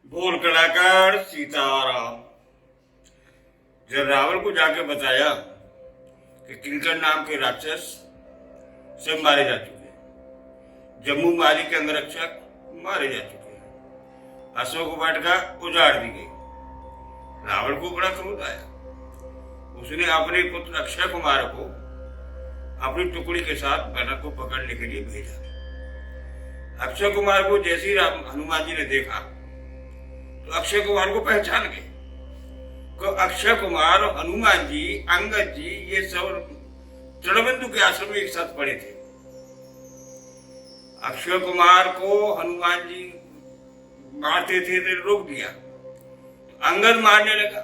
बोल कलाकार सीताराम। जब रावण को जाके बताया कि किंकर नाम के राक्षस सब मारे जा चुके हैं, जम्मू माली के अंगरक्षक मारे जा चुके हैं, अशोक वाटिका उजाड़ दी गई, रावण को बड़ा क्रोध आया। उसने अपने पुत्र अक्षय कुमार को अपनी टुकड़ी के साथ बनक को पकड़ने के लिए भेजा। अक्षय कुमार को जैसे ही हनुमान जी ने देखा तो अक्षय कुमार को पहचान गए। तो अक्षय कुमार और हनुमान जी, अंगद जी, ये सब तृणबिंदु के आश्रम में एक साथ पड़े थे। अक्षय कुमार को हनुमान जी मारते थे तो रोक दिया, तो अंगद मारने लगा।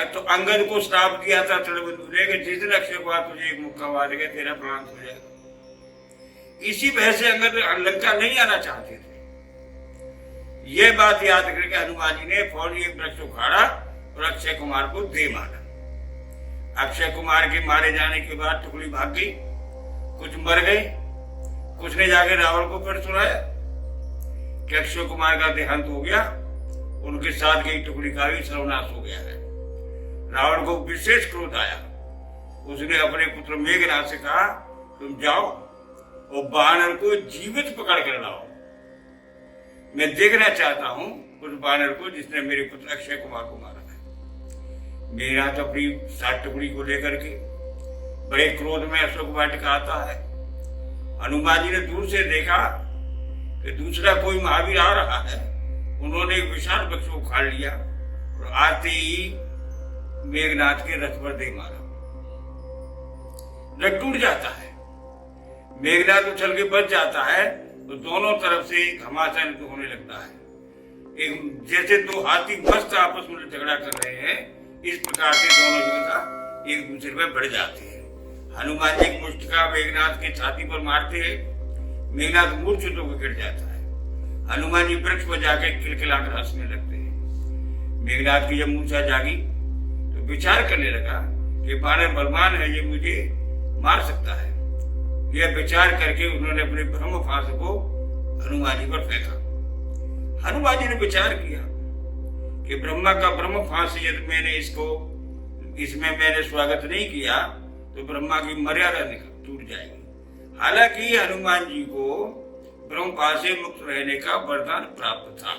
तो अंगद को श्राप दिया था तृणबिंदु ने कि जिस दिन अक्षय कुमार तुझे एक मुक्का मारेगा तेरा प्राण हो जाएगा। इसी वजह से अंगद लंका नहीं आना चाहते थे। ये बात याद करके हनुमान जी ने फौरन एक वृक्ष उखाड़ा और अक्षय कुमार को दे मारा। अक्षय कुमार के मारे जाने के बाद टुकड़ी भाग गई, कुछ मर गए, कुछ ने जाके रावण को फिर सुनाया कि अक्षय कुमार का देहांत हो गया, उनके साथ गई टुकड़ी का भी सर्वनाश हो गया है। रावण को विशेष क्रोध आया। उसने अपने पुत्र मेघनाद से कहा, तुम जाओ और बानर को जीवित पकड़ कर लाओ। मैं देखना चाहता हूं उस बानर को जिसने मेरे पुत्र अक्षय कुमार को मारा है। मेघनाद अपनी 7 टुकड़ी को लेकर के बड़े क्रोध में अशोक वाटिका आता है। हनुमान जी ने दूर से देखा कि दूसरा कोई महावीर आ रहा है। उन्होंने एक विशाल वृक्ष को उखाड़ लिया और आते ही मेघनाद के रथ पर दे मारा। रथ टूट जाता है, मेघनाद उछल के बच जाता है तो दोनों तरफ से घमासान होने लगता है। एक जैसे 2 हाथी मस्त आपस में झगड़ा कर रहे हैं, इस प्रकार से दोनों योद्धा एक दूसरे पर बढ़ जाते हैं। हनुमान जी एक मुष्टिका मेघनाद के छाती पर मारते हैं, मेघनाद मूर्छित होकर गिर जाता है। हनुमान जी वृक्ष पर जाकर किलकिलाकर हंसने लगते हैं। मेघनाद की जब मूर्छा जागी तो विचार करने लगा कि बानर बलवान है, ये मुझे मार सकता है। यह विचार करके उन्होंने अपने ब्रह्म फांस को हनुमान जी पर फेंका। हनुमान जी ने विचार किया कि ब्रह्मा का ब्रह्म फांस यदि मैंने इसमें मैंने स्वागत नहीं किया तो ब्रह्मा की मर्यादा टूट जाएगी। हालांकि हनुमान जी को ब्रह्म फांस से मुक्त रहने का वरदान प्राप्त था,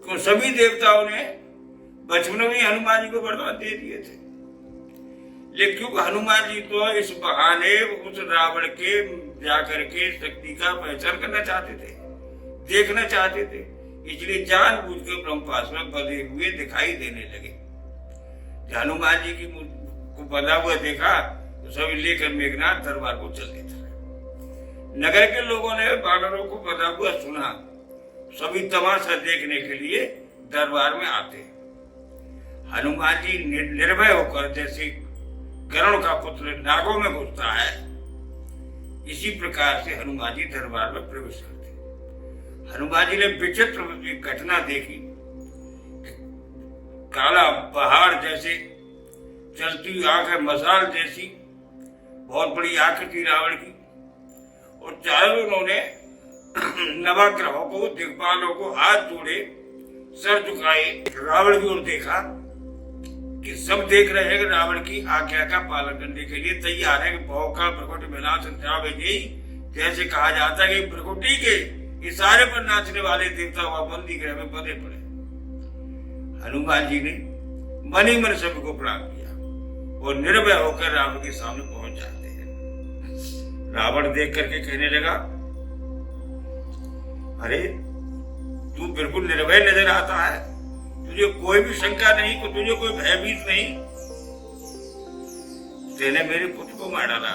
तो सभी देवताओं ने बचपन में हनुमान जी को वरदान दे दिए थे। लेकिन क्योंकि हनुमान जी तो इस बहाने उस रावण के जाकर के शक्ति का पहचान करना चाहते थे, देखना चाहते थे, इसलिए जानबूझ के ब्रह्मपाश में बंधे हुए दिखाई देने लगे। हनुमान जी की को बंधा हुआ देखा तो सभी लेकर मेघनाद दरबार को चल देता है। नगर के लोगों ने बानरों को बंधा हुआ सुना, सभी तमाशा देखने के लिए दरबार में आते। हनुमान जी निर्भय होकर जैसे गरुड़ का पुत्र नागों में घुसता है, इसी प्रकार से हनुमान जी दरबार में प्रवेश करते। हनुमान जी ने विचित्र घटना देखी। काला पहाड़ जैसे चलती आंख है, मसाल जैसी बहुत बड़ी आंख थी रावण की, और चारों उन्होंने नवग्रहों को, दिग्पालों को हाथ जोड़े, सर झुकाए, रावण की ओर देखा कि सब देख रहे हैं कि रावण की आज्ञा का पालन करने के लिए तैयार है कि भौ का भ्रकुट मिला संध्यावे जी, जैसे कहा जाता है कि भ्रकुटी के इशारे पर नाचने वाले देवता वहां बंदी गृह में बंधे पड़े। हनुमान जी ने मन ही मन सबको प्रणाम किया और निर्भय होकर रावण के सामने पहुंच जाते हैं। रावण देख करके कहने लगा, अरे तू बिल्कुल निर्भय नजर आता है, तुझे कोई भी शंका नहीं, को तुझे कोई भयभीत नहीं। तेने मेरे पुत्र को मार डाला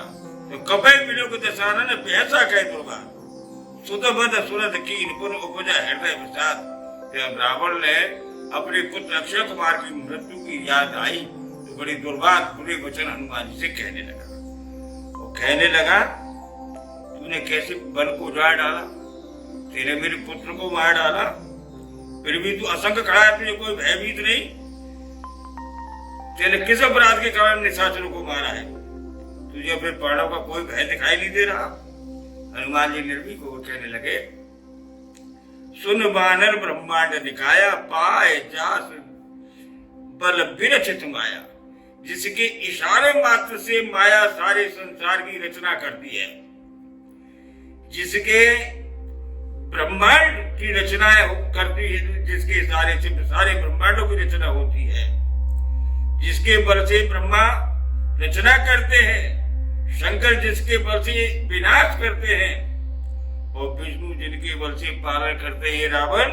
तो कपय मिलो को दशाना ने पैसा कह दूंगा सुतबद सुरत की पुन उपजा हृदय विषाद। रावण ने अपने पुत्र अक्षय कुमार की मृत्यु की याद आई तो बड़ी दुर्भाग्य बुरे वचन हनुमान जी से कहने लगा। वो कहने लगा, तूने कैसे वन को उजाड़ डाला, तेरे मेरे पुत्र को मार डाला, फिर भी तू असंग खड़ा है, तुझे कोई भयभीत नहीं। तेने किस अपराध के कारण निशाचरों को मारा है, तुझे अपने प्राणों का कोई भय दिखाई नहीं दे रहा। हनुमान जी निर्भीक होकर कहने लगे, सुन वानर ब्रह्मांड निकाया, पाए जास बल विरचित माया। जिसके इशारे मात्र से माया सारे संसार की रचना करती है, जिसके ब्रह्मांड की रचना करती है, जिसके सारे ब्रह्मांडों की रचना होती है, जिसके बल से ब्रह्मा रचना करते हैं, शंकर जिसके बल से विनाश करते हैं, और विष्णु जिनके बल से पालन करते हैं रावण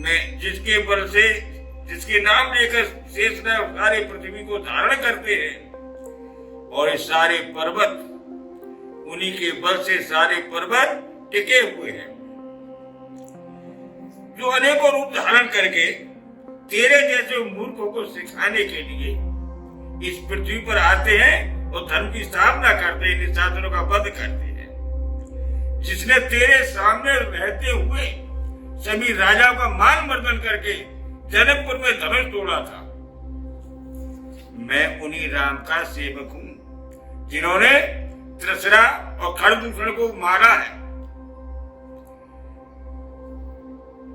में, जिसके बल से, जिसके नाम लेकर शेषनाग सारे पृथ्वी को धारण करते हैं, और ये सारे पर्वत, उन्हीं के बल से सारे पर्वत टिके हुए हैं, जो अनेकों रूप धारण करके तेरे जैसे मूर्खों को सिखाने के लिए इस पृथ्वी पर आते हैं और धर्म की स्थापना करते हैं, निशाचरों का वध करते हैं। जिसने तेरे सामने रहते हुए सभी राजाओं का मान मर्दन करके जनकपुर में धनुष तोड़ा था, मैं उन्हीं राम का सेवक हूं जिन्होंने त्रिशरा और खरदूषण को मारा है।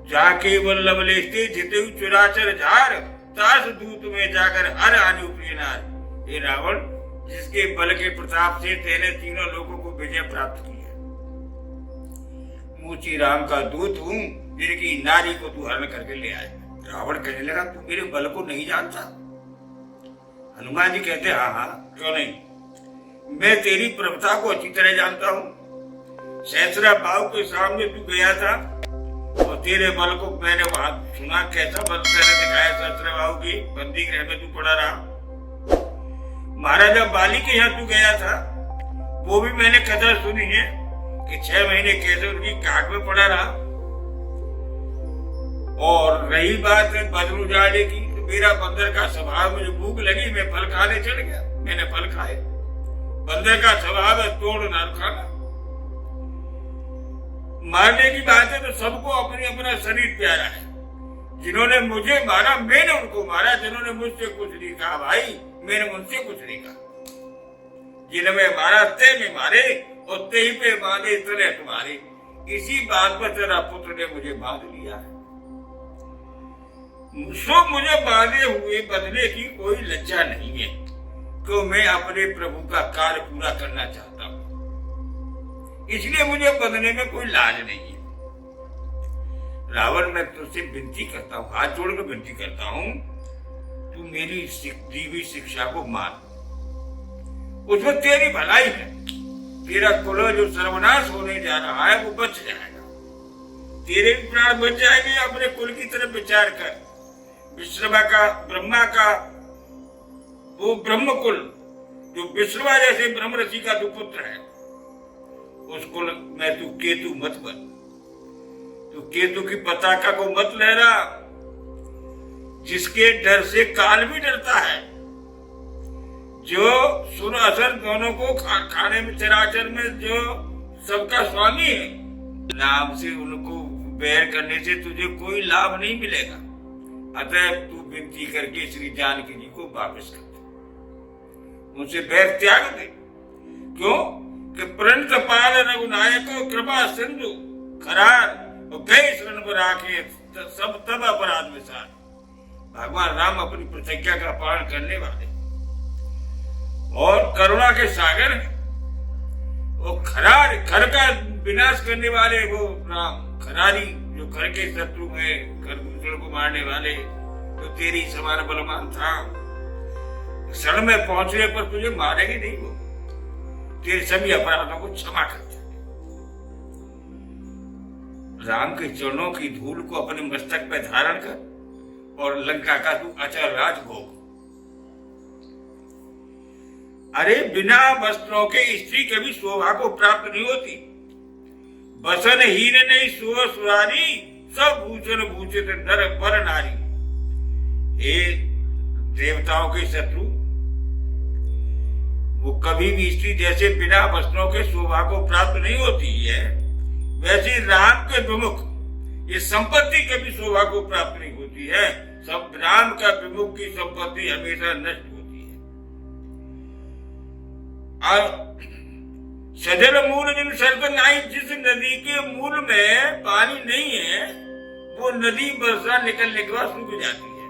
जाके वल्लभ लेते जिते चुराचर झार, तास दूत में जाकर हर आने प्रियनार। ये रावण, जिसके बल के प्रताप से तेने तीनों लोगों को विजय प्राप्त की है, मूची राम का दूत हूं जिनकी नारी को तू हरण करके ले आए। रावण कहने लगा, तू मेरे बल को नहीं जानता? हनुमान जी कहते, हाँ हाँ क्यों नहीं, मैं तेरी प्रभुता को अच्छी तरह जानता हूँ। सहस्रा बाहु के सामने तू गया था और तेरे बल को मैंने वहां सुना, कैसा बल तेने दिखाया सहस्रा बाहु की, बंदी गृह में तू पड़ा रहा। महाराजा बाली के यहाँ तू गया था, वो भी मैंने कथा सुनी है कि 6 महीने कैसे उनकी काट में पड़ा रहा। और रही बात बदर उजाड़े की, तो मेरा बंदर का स्वभाव, मुझे भूख लगी, मैं फल खाने चढ़ गया, मैंने फल खाए। बंदर का स्वभाव है तोड़ ना खाना। मारने की बात है तो सबको अपनी अपना शरीर प्यारा है। जिन्होंने मुझे मारा मैंने उनको मारा, जिन्होंने मुझसे कुछ नहीं कहा भाई मैंने उनसे कुछ नहीं कहा। जिन्हें मारा ते में मारे और ते ही पे बांधे तले तुम्हारे। इसी बात पर तेरा पुत्र ने मुझे बांध लिया है। सो मुझे बांधे हुए बदले की कोई लज्जा नहीं है, तो मैं अपने प्रभु का कार्य पूरा करना चाहता हूं, इसलिए मुझे बदलने में कोई लाज नहीं है। रावण, मैं तुझसे विनती करता हूं, हाथ जोड़कर विनती करता हूं, तू मेरी दी हुई शिक्षा को मान, उसमें तेरी भलाई है। तेरा कुल जो सर्वनाश होने जा रहा है वो बच जाएगा, तेरे भी प्राण बच जाएंगे। अपने कुल की तरफ विचार कर। विश्रवा का, ब्रह्मा का वो ब्रह्म कुल, जो विश्रवा जैसे ब्रह्म ऋषि का तू पुत्र है, उस कुल में तू केतु मत बन। तू केतु की पताका को मत लहरा, जिसके डर से काल भी डरता है। जो सुर असर दोनों को खाने में, चराचर में जो सबका स्वामी है, नाम से उनको बैर करने से तुझे कोई लाभ नहीं मिलेगा। अतः तू विनती करके श्री जानकी जी को वापस कर दे, उनसे बैर त्याग दे। क्यों कि प्रणत पाल रघुनायक कृपा सिंधु खरार और गए शरण पर आके सब तब अपराध में सार। भगवान राम अपनी प्रतिज्ञा का पालन करने वाले और करुणा के सागर है। वो खरार, घर का विनाश करने वाले वो राम, खरारी जो घर के शत्रु है, घर दूसरों को मारने वाले, तो तेरी समान बलवान था। शरण में पहुंचने पर तुझे मारेंगे नहीं, वो तेरे सभी अपराधों को क्षमा करते। राम के चरणों की धूल को अपने मस्तक पर धारण कर और लंका का तू अचल राज भोग। अरे बिना वस्त्रों के स्त्री कभी शोभा को प्राप्त नहीं होती। बसन हीन नहीं सुह सुरारी, सब भूषण भूषित नर पर नारी। हे देवताओं के शत्रु, वो कभी भी स्त्री जैसे बिना वस्त्रों के शोभा को प्राप्त नहीं होती है, वैसे राम के विमुख ये संपत्ति कभी शोभा को प्राप्त नहीं होती है। सब राम का विमुख की संपत्ति हमेशा नष्ट होती है। और सजल मूल जिन सर्द नहीं, जिस नदी के मूल में पानी नहीं है वो नदी वर्षा निकलने के बाद सूख जाती है।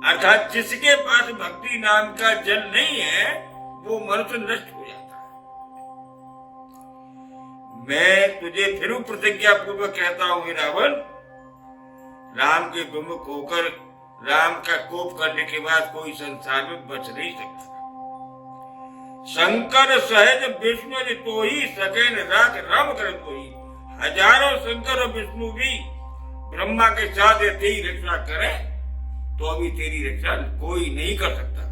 अर्थात जिसके पास भक्ति नाम का जल नहीं है वो मनुष्य नष्ट हो जाता है। मैं तुझे फिर प्रतिज्ञा पूर्वक कहता हूं हे रावण, राम के विमुख होकर राम का कोप करने के बाद कोई संसार में बच नहीं सकता। शंकर सहज विष्णु तो ही सकेन राख राम कर तो ही। हजारों शंकर और विष्णु भी ब्रह्मा के साथ तेरी रक्षा करें तो अभी तेरी रक्षा कोई नहीं कर सकता।